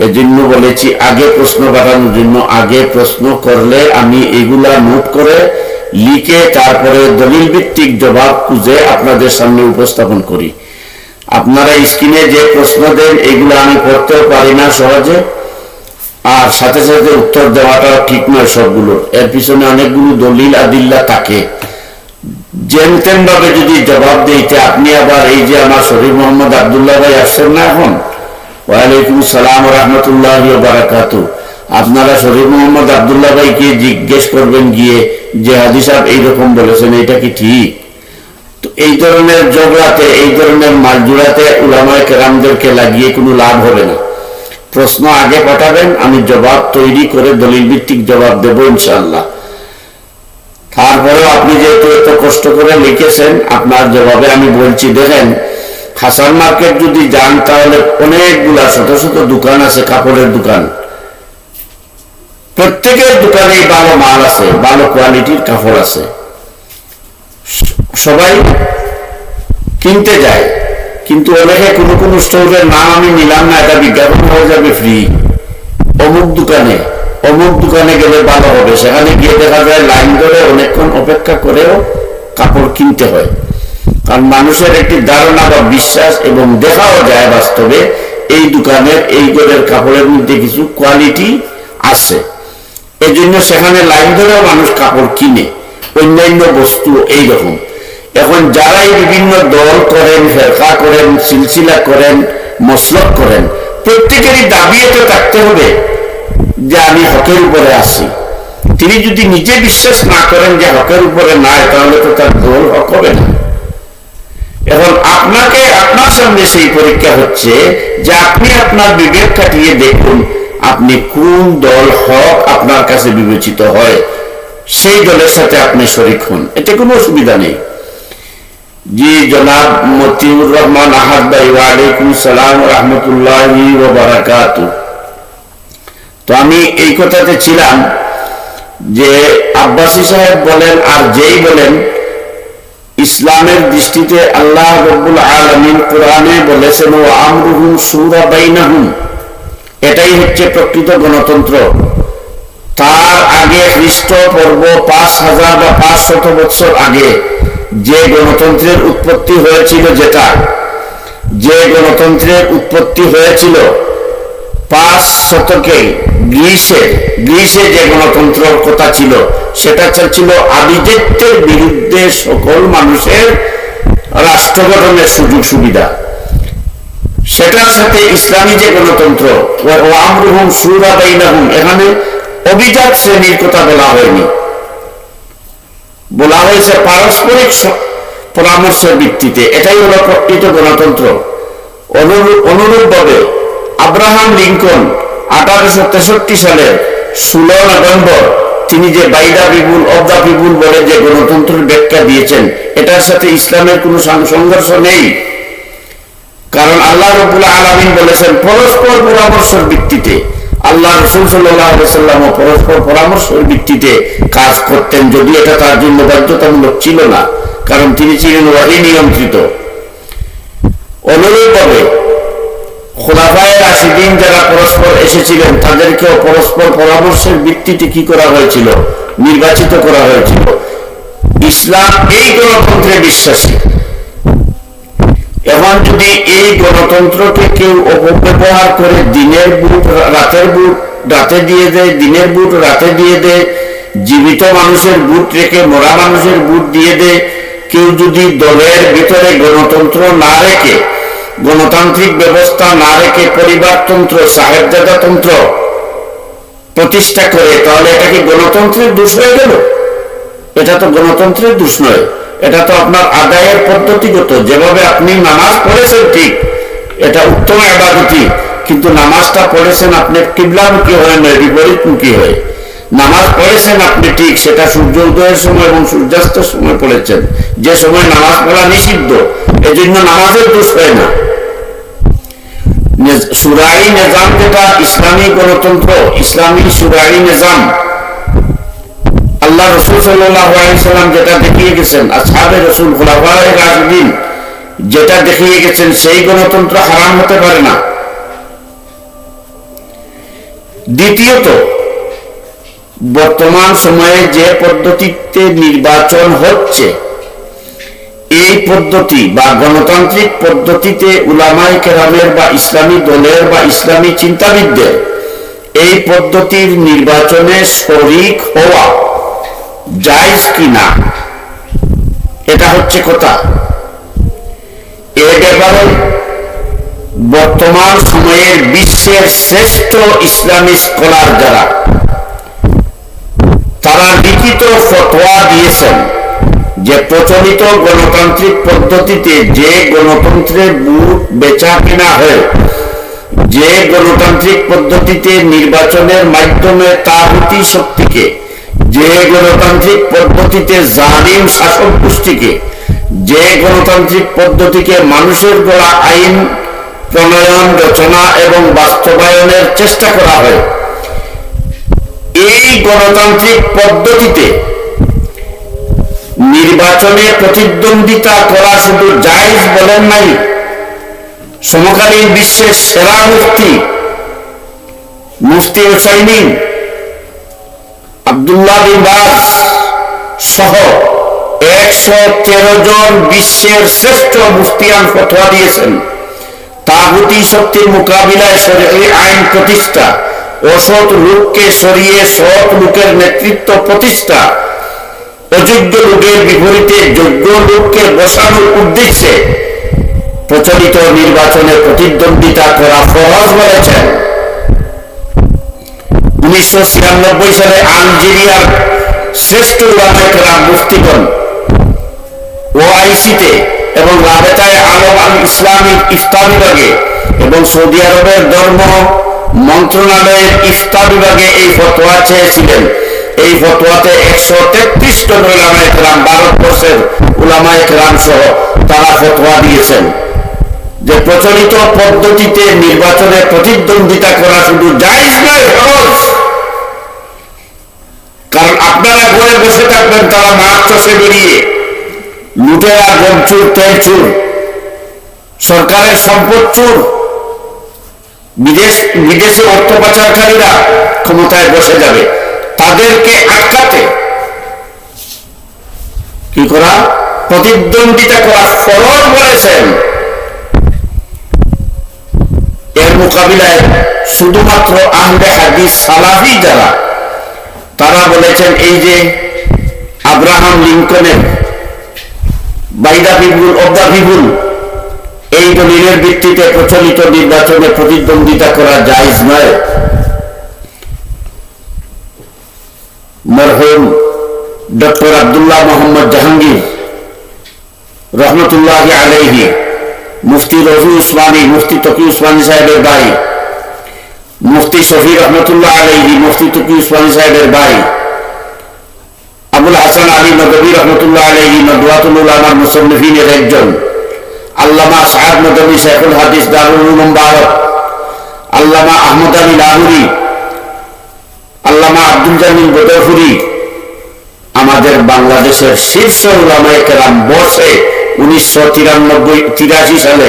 এজন্য বলেছি আগে প্রশ্ন পাঠানোর জন্য। আগে প্রশ্ন করলে আমি এগুলা নোট করে লিখে তারপরে দলিল ভিত্তিক জবাব খুঁজে আপনাদের সামনে উপস্থাপন করি। আপনারা স্ক্রিনে যে প্রশ্ন দেন এগুলো আমি পড়তেও পারি না সহজে, আর সাথে সাথে উত্তর দেওয়াটা ঠিক নয় সবগুলো। এর পিছনে অনেকগুলো দলিল আদিল্লা থাকে। যেমতেন ভাবে যদি জবাব দিতে, আপনি আবার এই যে আমার শরীফ মোহাম্মদ আব্দুল্লাহ ভাই আসছেন না এখন, ওয়ালাইকুম আসসালাম ওয়া রাহমাতুল্লাহি ওয়া বারাকাতুহু, আপনারা শরীফ মোহাম্মদ আব্দুল্লাহ ভাইকে জিজ্ঞেস করবেন গিয়ে যে হাজী সাহেব এইরকম বলেছেন, এটা কি ঠিক? তো এই ধরনের ঝগড়াতে, এই ধরনের মালজুড়াতে উলামায়ে কেরামদেরকে লাগিয়ে কোনো লাভ হবে না। প্রশ্ন আগে পাঠাবেন, আমি জবাব তৈরি করে দলিল ভিত্তিক জবাব দেব ইনশাআল্লাহ। তারপরেও আপনি যেহেতু এত কষ্ট করে লিখেছেন, আপনার জবাবে আমি বলছি, দেখেন হাসান মার্কেট যদি যান তাহলে অনেকগুলা ছোট ছোট দোকান আছে, কাপড়ের দোকান। প্রত্যেকের দোকানেই ভালো মাল আছে, ভালো কোয়ালিটির কাপড় আছে, সবাই কিনতে যায়। কিন্তু অনেকে কোনো কোনো স্টোরের নাম আমি নিলাম না, এটা বিজ্ঞাপন হয়ে যাবে ফ্রি, অমুক দোকানে গেলে ভালো হবে। সেখানে গিয়ে দেখা যায় লাইন ধরে অনেকক্ষণ অপেক্ষা করেও কাপড় কিনতে হয়। কারণ মানুষের একটি ধারণা বা বিশ্বাস, এবং দেখাও যায় বাস্তবে এই দোকানের এই ঘরের কাপড়ের মধ্যে কিছু কোয়ালিটি আছে, এই জন্য সেখানে লাইন ধরেও মানুষ কাপড় কিনে। অন্যান্য বস্তু এইরকম। এখন যারাই বিভিন্ন দল করেন, ফেরকা করেন, সিলসিলা করেন, মসলক করেন, প্রত্যেকেরই দাবি এটা থাকতে হবে যে আমি হকের উপরে আছি। তিনি যদি নিজে বিশ্বাস না করেন যে হকের উপরে নাই, তাহলে তো তার দল হক হবে না। এখন আপনাকে আপনার সামনে সেই পরীক্ষা হচ্ছে যে আপনি আপনার বিবেক কাটিয়ে দেখুন আপনি কোন দল হক আপনার কাছে বিবেচিত হয়, সেই দলের সাথে আপনি শরীক হন, এতে কোনো অসুবিধা নেই। জি জনাব মতিউর রহমান আহাদ ভাই, ওয়ালাইকুম সালাম রহমতুল্লাহি ওয়া বারাকাতুহু। তো আমি এই কথাতে ছিলাম যে আব্বাসী সাহেব বলেন আর যেই বলেন, ইসলামের দৃষ্টিতে আল্লাহ রাব্বুল আলামিন কোরআনে বলেছেন ওয়া আমরুহুম শুরা বাইনাহুম, এটাই হচ্ছে প্রকৃত গণতন্ত্র। তার আগে খ্রিস্টপূর্ব 5000 বা 500 বছর আগে যে গণতন্ত্রের উৎপত্তি হয়েছিল, যে গণতন্ত্রের উৎপত্তি হয়েছিল 5 শতকে গ্রিসে যে গণতন্ত্রের কথা ছিল, সেটা ছিল আভিজাত্যের বিরুদ্ধে সকল মানুষের রাষ্ট্র গঠনের সুযোগ সুবিধা। সেটার সাথে ইসলামী যে গণতন্ত্র ওয়া আমরুহুম শুরা বাইনাহুম, এখানে অভিজাত শ্রেণীর কথা বলা হয়নি, বলা হয়েছে পারস্পরিক পরামর্শের ভিত্তিতে। এটাই হলো প্রকৃত গণতন্ত্র। অনুরূপভাবে আব্রাহাম লিঙ্কন 1863 সালের 16 নভেম্বর তিনি যে by the people of the people বলে যে গণতন্ত্রের ব্যাখ্যা দিয়েছেন, এটার সাথে ইসলামের কোনো সংঘর্ষ নেই। কারণ আল্লাহ রাব্বুল আলামিন বলেছেন পরস্পর পরামর্শের ভিত্তিতে। আল্লাহ রাসূল সাল্লাল্লাহু আলাইহি ওয়াসাল্লাম পরস্পর পরামর্শের ভিত্তিতে কাজ করতেন, যদি এটা তার জন্য বাধ্যতামূলক ছিল না, কারণ তিনি ছিলেন ওহী নিয়ন্ত্রিত। অনুরূপভাবে খুলাফায়ে রাশিদিন যারা পরস্পর এসেছিলেন, তাদেরকেও পরস্পর পরামর্শের ভিত্তিতে কি করা হয়েছিল? নির্বাচিত করা হয়েছিল। ইসলাম এই গণতন্ত্রে বিশ্বাসী। এখন যদি এই গণতন্ত্রকে কেউ অপব্যবহার করে দিনের বুট রাতের বুট রাতে দিয়ে দেয়, দিনের বুট রাতে দিয়ে দেয়, জীবিত মানুষের বুট রেখে মরা মানুষের বুট দিয়ে দেয়, কেউ যদি দলের ভিতরে গণতন্ত্র না রেখে, গণতান্ত্রিক ব্যবস্থা না রেখে পরিবারতন্ত্র, সাহেবজাদাতন্ত্র প্রতিষ্ঠা করে, তাহলে এটা কি গণতন্ত্রের দোষ হয়ে গেল? এটা তো গণতন্ত্রের দোষ নয়, এটা তো আপনার আদায়ের পদ্ধতিগত। যেভাবে আপনি নামাজ পড়েছেন ঠিক, এটা উত্তম ইবাদতি, কিন্তু নামাজটা পড়েছেন আপনি কিবলামুখী হয়ে নয়, বিপরীতমুখী হয়ে। নামাজ পড়েছেন আপনি ঠিক, সেটা সূর্য উদয়ের সময় এবং সূর্যাস্তের সময় পড়েছেন, যে সময় নামাজ পড়া নিষিদ্ধ, এজন্য নামাজের দোষ হয় না। শুরাই নিজাম যেটা ইসলামী গণতন্ত্র, ইসলামী শুরাই নিজাম, আল্লাহ রাসূল সাল্লাল্লাহু আলাইহি সাল্লাম যেটা দেখিয়ে গেছেন, আসহাবে রাসূল খুলাফায়ে রাশিদিন যেটা দেখিয়ে গেছেন, সেই গণতন্ত্র হারাম হতে পারে না। দ্বিতীয়ত, বর্তমান সময়ে যে পদ্ধতিতে নির্বাচন হচ্ছে, এই পদ্ধতি বা গণতান্ত্রিক পদ্ধতিতে উলামায়ে কেরামের বা ইসলামী দলের বা ইসলামী চিন্তাবিদদের এই পদ্ধতির নির্বাচনে শরীক হওয়া জায়েজ কিনা, এটা হচ্ছে কথা। এ ব্যাপারে বর্তমান সময়ের বিশ্বের শ্রেষ্ঠ ইসলামী স্কলার যারা, তারা লিখিত ফতোয়া দিয়েছেন যে প্রচলিত গণতান্ত্রিক পদ্ধতিতে যে গণতন্ত্রের বুট বেচা কেনা হয়, যে গণতান্ত্রিক পদ্ধতিতে নির্বাচনের মাধ্যমে তাগুতি শক্তিকে, যে গণতান্ত্রিক পদ্ধতিতে জালিম শাসক গোষ্ঠীকে, যে গণতান্ত্রিক পদ্ধতিকে মানুষের গড়া আইন প্রণয়ন, রচনা এবং বাস্তবায়নের চেষ্টা করা হয়, এই গণতান্ত্রিক পদ্ধতিতে নির্বাচনে প্রতিদ্বন্দ্বিতা করা শুধু জায়েজ বলেন নাই, সমকালীন বিশ্বের সেরা মুফতি হুসাইনি, আব্দুল্লাহ বিন বাজ সহ 113 জন বিশ্বের শ্রেষ্ঠ মুফতিয়ান ফতোয়া দিয়েছেন তাগুতি শক্তির মোকাবিলায় শরীয়ী আইন প্রতিষ্ঠা, অসৎ লোককে সরিয়ে সৎ লোকের নেতৃত্ব প্রতিষ্ঠা, অযোগ্য লোকের বিপরীতে যোগ্য লোককে বসানোর উদ্দেশ্যে প্রচলিত নির্বাচনে প্রতিদ্বন্দ্বিতা করা ফরজ বলেছেন। 1996 সালে আলজেরিয়ার শ্রেষ্ঠ উলামায়ে কেরাম মুফতিগণ ওআইসিতে এবং রাবেতায়ে আলম আল ইসলামিক ইফতা বিভাগে এবং সৌদি আরবের ধর্ম মন্ত্রণালয়ের ইফতা বিভাগে এই ফতোয়া চেয়েছিলেন। এই ফতোয়াতে 133 জন উলামায়ে কেরাম, ভারতবর্ষের উলামায়ে কেরাম সহ তারা ফতোয়া দিয়েছেন যে প্রচলিত পদ্ধতিতে নির্বাচনে প্রতিদ্বন্দ্বিতা করা শুধু জায়েজ নয়, ফরজ। কারণ আপনারা ঘরে বসে থাকবেন, তারা মাছ চষে বেরিয়ে লুটেরা, গমচুর, তেলচুর, সরকারের সম্পদ চুর, বিদেশি অর্থ পাচারকারীরা ক্ষমতায় বসে যাবে। তাদেরকে আটকাতে কি করা? প্রতিদ্বন্দ্বিতা করা ফরজ বলেছেন। এর মোকাবিলায় শুধুমাত্র আহলে হাদিস সালাফি যারা, তারা বলেছেন এই যে আব্রাহাম লিঙ্কনের by the people of the people, এই দলিলের ভিত্তিতে প্রচলিত নির্বাচনে প্রতিদ্বন্দ্বিতা করা জায়েজ নয়। মরহুম ডক্টর আব্দুল্লাহ মোহাম্মদ জাহাঙ্গীর রহমতুল্লাহি আলাইহি, মুফতি রফি উসমানী, মুফতি তকি উসমানী সাহেবের ভাই, মুফতি শফি রহমতুল্লাহ আলাইহি, মুফতি তকি উসমানী সাহেবের ভাই, আবুল হাসান আলী নদভী রহমতুল্লাহ আলাইহি, নদওয়াতুল উলামার মুসান্নিফিনের একজন, আল্লামা সাহেব নদভী শেখুল হাদিস দারুল উলুম ভারত, আল্লামা আহমদ আলী লাহুরি, আল্লামা আব্দুল জামিল বদরপুরি, আমাদের বাংলাদেশের শীর্ষ উলামায়ে কেরাম বসে 1983 সালে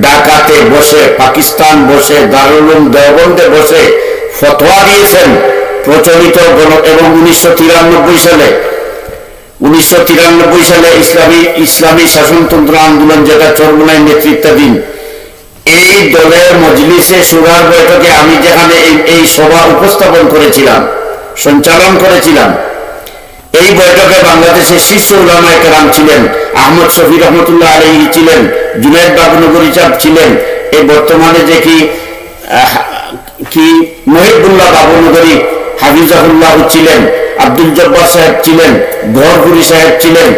ঢাকাতে বসে, পাকিস্তান বসে, দারুল উলুম দেওবন্দে বসে ফতোয়া দিয়েছেন প্রচলিত এবং 1993 সালে ইসলামী শাসনতন্ত্র আন্দোলন, যেটা চরমোনাইর নেতৃত্বাধীন, এই দলের মজলিসে সুরার বৈঠকে আমি যেখানে এই সভা উপস্থাপন করেছিলাম, সঞ্চালন করেছিলাম, এই বৈঠকে বাংলাদেশের শীর্ষ উলামায়ে কেরাম ছিলেন। আহমদ শফি রহমতুল্লাহ আলাইহি ছিলেন, জুনায়েদ বাবুনগরী সাহেব ছিলেন, এই বর্তমানে যে কি মহিবুল্লাহ বাবুনগরী হাফিজাহুল্লাহ ছিলেন, আব্দুল জব্বার সাহেব ছিলেন, গহরপুরি সাহেব ছিলেন।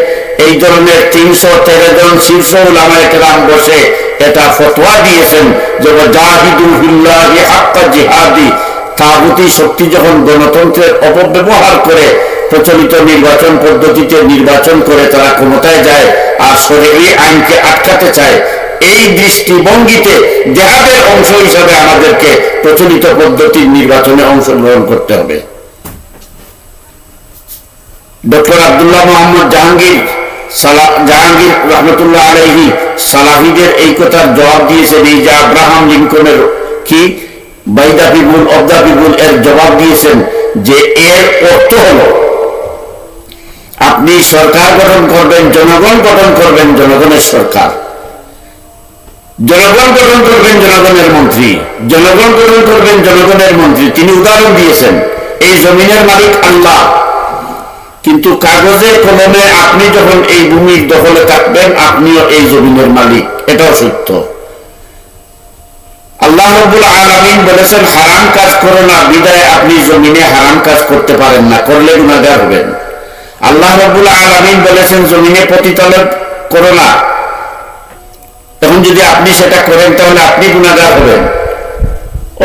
এই ধরনের 313 জন শীর্ষ উলামায়ে কেরাম বসে এটা ফতোয়া দিয়েছেন যে জাহিদু ফিল্লাহি হাক্কা জিহাদি, তাগুতি শক্তি যখন গণতন্ত্রের অপব্যবহার করে প্রচলিত নির্বাচন পদ্ধতিতে নির্বাচন করে তারা ক্ষমতায় যায় আর শরীয়ী আইনকে আটকাতে চায়, এই দৃষ্টিভঙ্গিতে জিহাদের অংশ হিসাবে আমাদেরকে প্রচলিত পদ্ধতির নির্বাচনে অংশগ্রহণ করতে হবে। ডক্টর আব্দুল্লাহ মোহাম্মদ জাহাঙ্গীর রহমতুল্লাহ আলাইহি সালাফিদের এই কথার জবাব দিয়েছেন। এই যে আব্রাহাম লিঙ্কনের কি by the people of the people এর জবাব দিয়েছেন যে এর অর্থ হলো আপনি সরকার গঠন করবেন, জনগণ গঠন করবেন, জনগণের সরকার, জনগণ গঠন করবেন, জনগণের মন্ত্রী, জনগণ গঠন করবেন, জনগণের মন্ত্রী। তিনি উদাহরণ দিয়েছেন এই জমিনের মালিক আল্লাহ, কিন্তু কাগজে কলমে আপনি যখন এই ভূমির দখলে থাকবেন আপনিও এই জমিনের মালিক, এটাও সত্য। আল্লাহ রাব্বুল আলামিন বলেছেন হারাম কাজ করো না, বিদায় আপনি জমিনে হারাম কাজ করতে পারেন না, করলে গুনাহগার হবেন। আল্লাহ রাব্বুল আলামিন বলেছেন জমিনে পতিতালব করো না, এখন যদি আপনি সেটা করেন তাহলে আপনি গুনাহগার হবেন।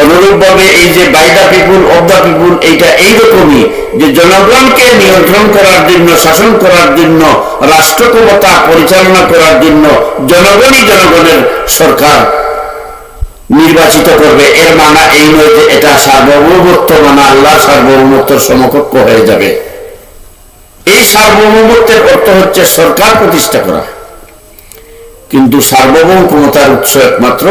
অনুরূপভাবে এই যে by the people of the people, এইটা এইরকমই যে জনগণকে নিয়ন্ত্রণ করার জন্য, শাসন করার জন্য, রাষ্ট্র ক্ষমতা পরিচালনা করার জন্য জনগণই জনগণের সরকার নির্বাচিত করবে। এর মানা এই নয় যে এটা সার্বভৌমত্ব, মানা আল্লাহ সার্বভৌমত্বের সমকক্ষ হয়ে যাবে। এই সার্বভৌমত্বের অর্থ হচ্ছে সরকার প্রতিষ্ঠা করা, কিন্তু সার্বভৌম ক্ষমতার উৎস একমাত্র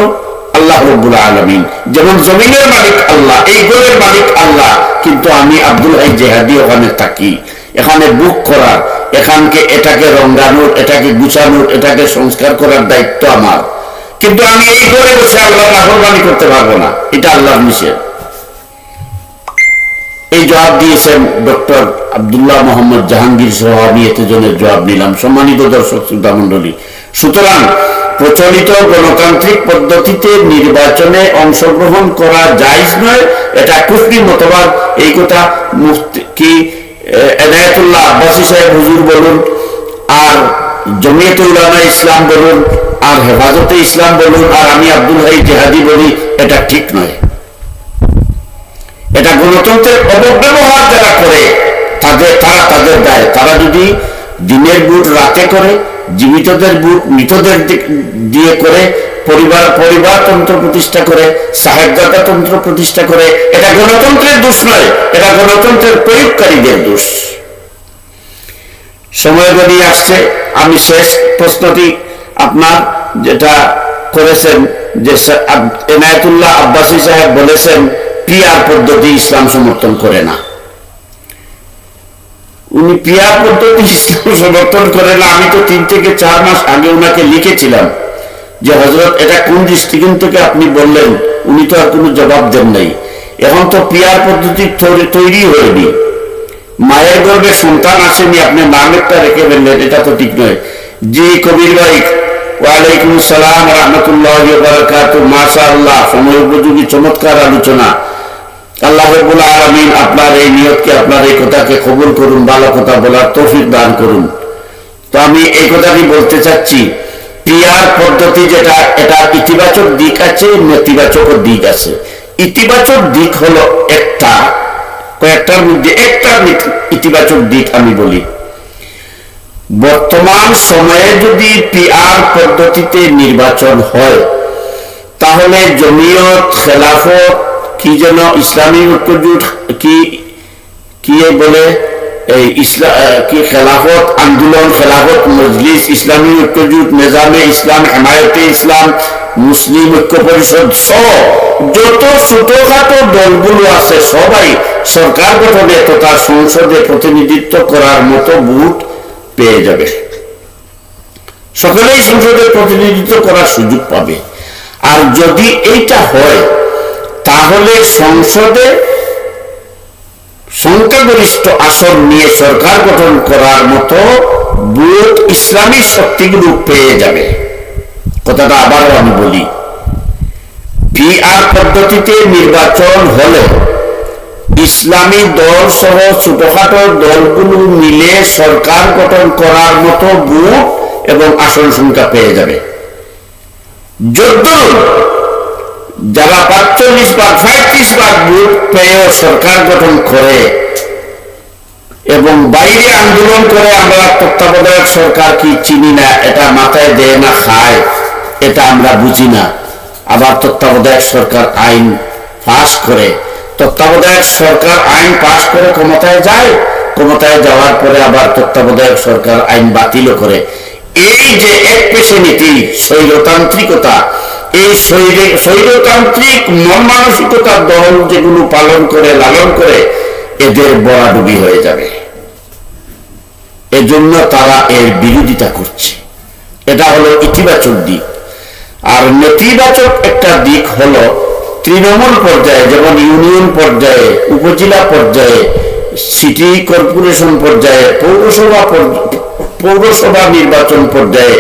আল্লাহ রাব্বুল আলামিন। যেমন জমিনের মালিক আল্লাহ, এই ঘরের মালিক আল্লাহ, কিন্তু আমি আব্দুল হাই জেহাদি ওখানে থাকি, এখানে বুক করার, এখানকে এটাকে রঙানোর, এটাকে গুছানোর, এটাকে সংস্কার করার দায়িত্ব আমার, কিন্তু আমি এই ঘরে বসে আল্লাহ নাফরমানি করতে পারবো না, এটা আল্লাহর নিষেধ। এই জবাব দিয়েছেন ডক্টর আব্দুল্লাহ মোহাম্মদ জাহাঙ্গীর সহ আমি এতজনের জবাব নিলাম। সম্মানিত দর্শক শ্রোতা মন্ডলী, সুতরাং প্রচলিত গণতান্ত্রিক পদ্ধতিতে নির্বাচনে অংশগ্রহণ করা জায়েজ নয়, এটা কুফরি মতবাদ। এই কথা মুফতি এনায়েতুল্লাহ আব্বাসী সাহেব হুজুর বলুন, আর জমিয়তে উলামা ইসলাম বলুন, আর হেফাজতে ইসলাম বলুন, আর আমি আব্দুল হাই জেহাদি বলি, এটা ঠিক নয়। এটা গণতন্ত্রের অপব্যবহার যারা করে তারা তাদের দায়। তারা যদি দিনের ভোট রাতে করে, জীবিতদের ভোট মৃতদের দিয়ে করে, পরিবারতন্ত্র প্রতিষ্ঠা করে, সাহেবজাদা তন্ত্র প্রতিষ্ঠা করে, এটা গণতন্ত্রের দোষ নয়, এটা গণতন্ত্রের প্রয়োগকারীদের দোষ। সময় গড়িয়ে আসছে, আমি শেষ প্রশ্নটি আপনার যেটা করেছেন যে এনায়েতুল্লাহ আব্বাসী সাহেব বলেছেন পিআর পদ্ধতি ইসলাম সমর্থন করে না। উনি পিআর পদ্ধতি ইসলাম সমর্থন করে না। আমি তো 3 থেকে 4 মাস আগে ওনাকে লিখেছিলাম যে হযরত এটা কোন দৃষ্টিকোণ থেকে আপনি বললেন, উনি তো আর কোনো জবাব দেন নাই। এখন তো পিআর পদ্ধতি তৈরি হয়নি, মায়ের গর্ভে সন্তান আসেনি, আপনি নাম একটা রেখে ফেললেন, এটা তো ঠিক নয়। জি কবির ভাই, ওয়ালাইকুম আসসালাম রাহমাতুল্লাহি ওয়া বারাকাতুহু। মাশাআল্লাহ, সময় উপযোগী চমৎকার আলোচনা। আল্লাহ রাব্বুল আলামিন আপনার এই নিয়তকে, আপনার এই কথাকে কবুল করুন, ভালো কথা বলার তৌফিক দান করুন। তো আমি এই কথাটি বলতে চাচ্ছি, পিআর পদ্ধতি যেটা, এটা ইতিবাচক দিক আছে, নেতিবাচক দিক আছে। ইতিবাচক দিক হলো একটা, কয়েকটার মধ্যে একটা ইতিবাচক দিক আমি বলি। বর্তমান সময়ে যদি পিআর পদ্ধতিতে নির্বাচন হয়, তাহলে জমিয়ত, খেলাফত, কি যেন ইসলামী ঐক্যজোট, কি বলে এই কি খেলাফত আন্দোলন, খেলাফত মজলিস, ইসলামী ঐক্যজোট, নিজামে ইসলাম, হেমায়তে ইসলাম, মুসলিম ঐক্য পরিষদ সহ যত ছোটখাটো দলগুলো আছে সবাই সরকার গঠনে তথা সংসদে প্রতিনিধিত্ব করার মতো ভোট পেয়ে যাবে। সকলেই সংসদে প্রতিনিধিত্ব করার সুযোগ পাবে। আর যদি এইটা হয়, তাহলে সংসদে সংখ্যাগরিষ্ঠ আসন নিয়ে সরকার গঠন করার মতো ভোট ইসলামী শক্তিগুলো পেয়ে যাবে। কথাটা আবারও আমি বলি, পিআর পদ্ধতিতে নির্বাচন হলে ইসলামী দল সহ ছোটখাটো দলগুলো মিলে সরকার গঠন করার মতো ভোট এবং আসন সংখ্যা পেয়ে যাবে। যদ্দূর যারা 45 ভাগ 35 ভাগ ভোট পেয়েও সরকার গঠন করে এবং বাইরে আন্দোলন করে, আমরা তত্ত্বাবধায়ক সরকার কি চিনি না, এটা মাথায় দেয় না, খায়, এটা আমরা বুঝি না। আবার তত্ত্বাবধায়ক সরকার আইন পাস করে, তত্ত্বাবধায়ক সরকার আইন পাস করে ক্ষমতায় যায়, ক্ষমতায় যাওয়ার পরে আবার তত্ত্বাবধায়ক সরকার আইন বাতিল করে। এই যে এক পেশে নীতি, স্বৈরতান্ত্রিকতা, এই স্বৈরতান্ত্রিক মন মানসিকতার দল যেগুলো পালন করে, লালন করে, এদের বরাডুবি হয়ে যাবে। এজন্য তারা এর বিরোধিতা করছে। এটা হলো ইতিবাচক দিক। আর নেতিবাচক একটা দিক হলো তৃণমূল পর্যায়ে, যেমন ইউনিয়ন পর্যায়ে, উপজেলা পর্যায়ে, সিটি কর্পোরেশন পর্যায়ে, পৌরসভা নির্বাচন পর্যায়ে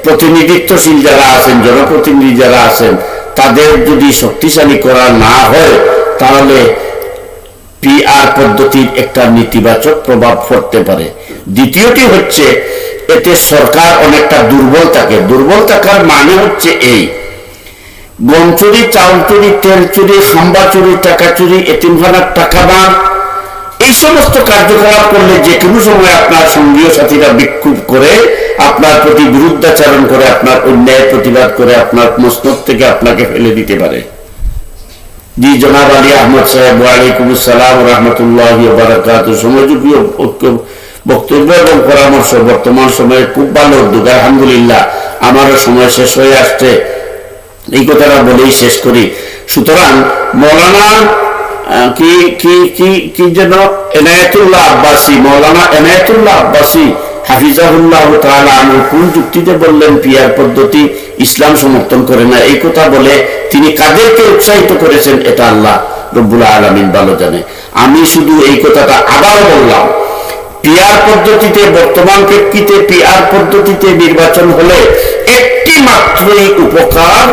প্রতিনিধিত্বশীল যারা আছেন, জনপ্রতিনিধি যারা আছেন, তাদের যদি শক্তিশালী করা না হয়, তাহলে পিআর পদ্ধতির একটা নেতিবাচক প্রভাব পড়তে পারে। দ্বিতীয়টি হচ্ছে, এতে সরকার অনেকটা দুর্বল থাকে। দুর্বল থাকার মানে হচ্ছে এই, গম চুরি, চাউল চুরি, তেল চুরি, খাম্বা চুরি, টাকা চুরি, এতিমখানার টাকা দান, এই সমস্ত কার্যকলাপ করলে যে কোনো সময় আপনার সঙ্গীয় সাথীরা বিক্ষোভ করে আপনার প্রতি বিরুদ্ধাচরণ করে, আপনার অন্যায় প্রতিবাদ করে আপনার মস্তক থেকে আপনাকে ফেলে দিতে পারে। জি জনাব আলী আহমদ সাহেব, ওয়ালাইকুম আসসালাম রহমতুল্লাহ বারাকাত। সমযোগীয় বক্তব্য এবং পরামর্শ বর্তমান সময়ে খুব ভালো উদ্যোগ, আলহামদুলিল্লাহ। আমারও সময় শেষ হয়ে আসছে, এই কথাটা বলেই শেষ করি। সুতরাং মৌলানা কি কি কি কি যেন এনায়েতুল্লাহ আব্বাসী, মৌলানা এনায়েতুল্লাহ আব্বাসী হাফিজাহুল্লাহ তাআলা আনহু কোন যুক্তিতে বললেন পিয়ার পদ্ধতি ইসলাম সমর্থন করে না? এই কথা বলে তিনি কাদেরকে উৎসাহিত করেছেন এটা আল্লাহ রব্বুল আলামিন ভালো জানে। আমি শুধু এই কথাটা আবার বললাম, পিয়ার পদ্ধতিতে বর্তমান প্রেক্ষিতে পিয়ার পদ্ধতিতে নির্বাচন হলে একটি মাত্রই উপকার,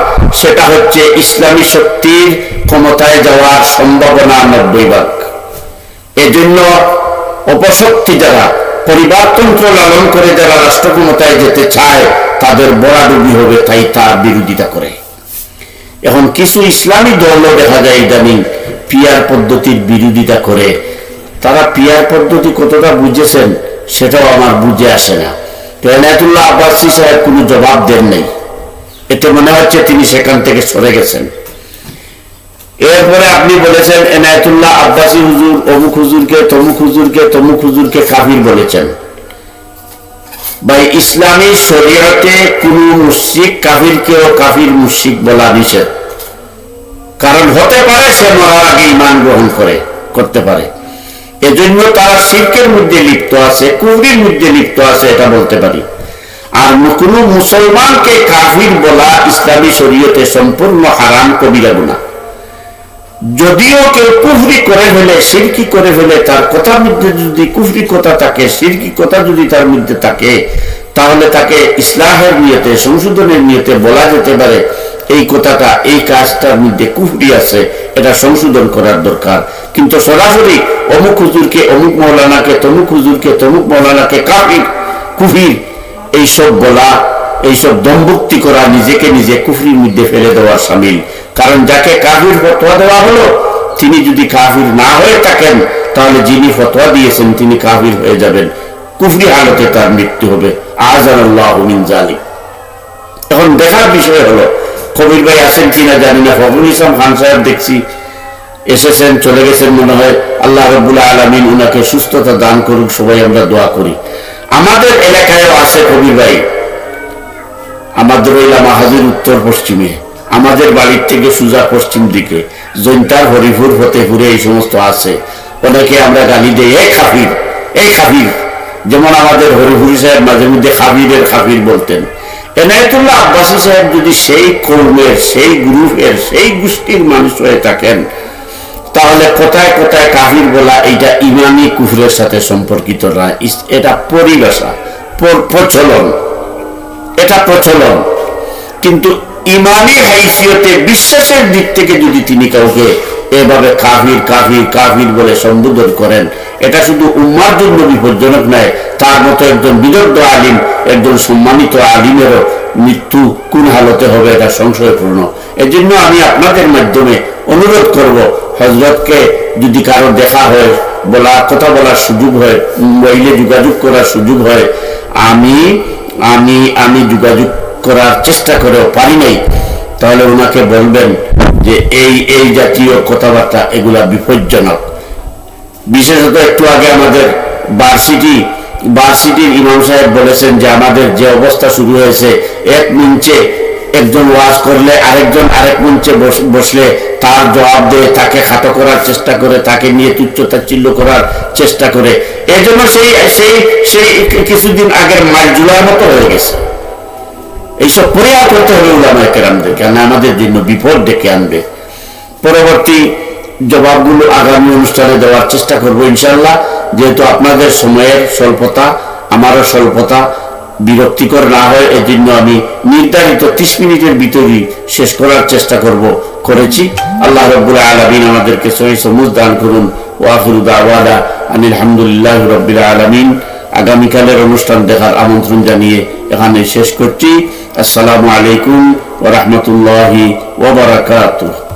সেটা হচ্ছে ইসলামী শক্তির ক্ষমতায় যাওয়ার সম্ভাবনা 90 ভাগ। এজন্য অপশক্তি যারা পরিবারতন্ত্র লালন করে যারা রাষ্ট্র ক্ষমতায় যেতে চায় তাদের বড়াডুবি হবে, তাই তার বিরোধিতা করে। এখন কিছু ইসলামী দলও দেখা যায় ইদানিং পিয়ার পদ্ধতির বিরোধিতা করে। তারা পিয়ার পদ্ধতি কতটা বুঝেছেন সেটাও আমার বুঝে আসে না। এনায়েতুল্লাহ আব্বাসী সাহেব কোনো জবাব দেন নাই, এতে মনে হচ্ছে তিনি সেখান থেকে সরে গেছেন। এরপরে আপনি বলেছেন এনায়েতুল্লাহ আব্বাসী হুজুর অমুক হুজুরকে তমুক হুজুরকে তমুক হুজুরকে কাফির বলেছেন। ভাই, ইসলামী শরীয়তে কোন মুশরিক কাফিরকেও কাফির মুশরিক বলা নিষেধ। কারণ হতে পারে সে মরার আগে ঈমান গ্রহণ করতে পারে, এজন্য তারা শিরকের মধ্যে লিপ্ত আছে, কুফরির মধ্যে লিপ্ত আছে, এটা বলতে পারি। আর কোন মুসলমানকে কাফির বলা ইসলামী শরীয়তে সম্পূর্ণ হারাম, কবিরা গুনাহ। যদিও কেউ কুফরি করে ফেলে, শিরকি করে ফেলে, তার কথার মধ্যে যদি কুফরি কথা থাকে, শিরকি কথা যদি তার মধ্যে থাকে, তাহলে তাকে ইসলাহের নিয়তে, সংশোধনের নিয়তে বলা যেতে পারে এই কথাটা, এই কাজটার মধ্যে কুফরি আছে, এটা সংশোধন করার দরকার। কিন্তু সরাসরি অমুক হুজুরকে অমুক মৌলানাকে, তমুক হুজুরকে তমুক মৌলানাকে কাফির কুফির এইসব বলা, এইসব দম্ভক্তি করা নিজেকে নিজে কুফরির মধ্যে ফেলে দেওয়ার শামিল। কারণ যাকে কাফির ফতোয়া দেওয়া হলো তিনি যদি কাফির না হয়ে থাকেন তাহলে যিনি ফতোয়া দিয়েছেন তিনি কাফির হয়ে যাবেন, কুফরি হালতে তার মৃত্যু হবে। আযানাল্লাহু মিন যালিক। এখন দেখার বিষয় হলো কবির ভাই আছেন কিনা জানি না, ফখরুল ইসলাম খান সাহেব দেখছি এসেছেন, চলে গেছেন মনে হয়। আল্লাহ রাব্বুল আলামিন উনাকে সুস্থতা দান করুক, সবাই আমরা দোয়া করি। আমাদের এলাকায়ও আছে কবির ভাই, আমাদের এলাকা হাজির উত্তর পশ্চিমে, আমাদের বাড়ির থেকে সুজা পশ্চিম দিকে জৈন্তার, হরিপুর, ফতেপুরে এই সমস্ত আছে। অনেকে আমরা গালি দেই এ কাফির, এই কাফির। যেমন আমাদের হরিপুরি সাহেব মাঝে মধ্যে কাফিরের কাফির বলতেন। এনায়েতুল্লাহ আব্বাসী সাহেব যদি সেই কৌমের, সেই গ্রুপের, সেই গোষ্ঠীর মানুষ হয়ে থাকেন তাহলে কোথায় কোথায় কাফির বলা এইটা ইমানি কুফরের সাথে সম্পর্কিত না, এটা পরিভাষা, প্রচলন, এটা প্রচলন। কিন্তু ইমানি হাইসিয়তে বিশ্বাসের দিক থেকে যদি তিনি কাউকে এভাবে কাফির কাফির কাফির বলে সম্বোধন করেন, এটা শুধু উম্মার জন্য বিপজ্জনক নয়, তার মতো একজন বিদগ্ধ আলিম, একজন সম্মানিত আলিমেরও মৃত্যু কোন হালতে হবে এটা সংশয়পূর্ণ। এজন্য আমি আপনাদের মাধ্যমে অনুরোধ করব, হযরতকে যদি কারো দেখা হয়, কথা বলার সুযোগ হয়, মোবাইলে যোগাযোগ করার সুযোগ হয়, আমি যোগাযোগ করার চেষ্টা করেও পারি নাই, তাহলে ওনাকে বলবেন যে এই জাতীয় কথাবার্তা এগুলা বিপজ্জনক। বিশেষত একটু আগে আমাদের ভার্সিটির ইমাম সাহেব বলেছেন যে আমাদের যে অবস্থা শুরু হয়েছে, এক মঞ্চে একজন ওয়াজ করলে আরেকজন আরেক মঞ্চে বসলে তার জবাব দিয়ে তাকে খাটো করার চেষ্টা করে, তাকে নিয়ে তুচ্ছ-তাচ্ছিল্য করার চেষ্টা করে। এজন্য সেই কিছুদিন আগের মাইজুলার মতো হয়ে গেছে। এইসব পরিহার করতে হবে উলামায়ে কেরামদেরকে, আমাদের জন্য বিপদ ডেকে আনবে। পরবর্তী জবাবগুলো আগামী অনুষ্ঠানে দেওয়ার চেষ্টা করবো ইনশাআল্লাহ। যেহেতু আপনাদের সময়ের স্বল্পতা, আমারও স্বল্পতা, বিরক্তিকর না হয় এই জন্য আমি নির্ধারিত 30 মিনিটের ভিতরেই শেষ করার চেষ্টা করেছি। আল্লাহ রাব্বুল আলামিন আমাদেরকে সহি সমঝ দান করুন। ওয়া আখিরু দাওয়ানা আনিল হামদুলিল্লাহি রাব্বিল আলামিন। আগামীকালের অনুষ্ঠান দেখার আমন্ত্রণ জানিয়ে এখানে শেষ করছি। আসসালামু আলাইকুম ওয়া রাহমাতুল্লাহি ওয়া বারাকাতুহু।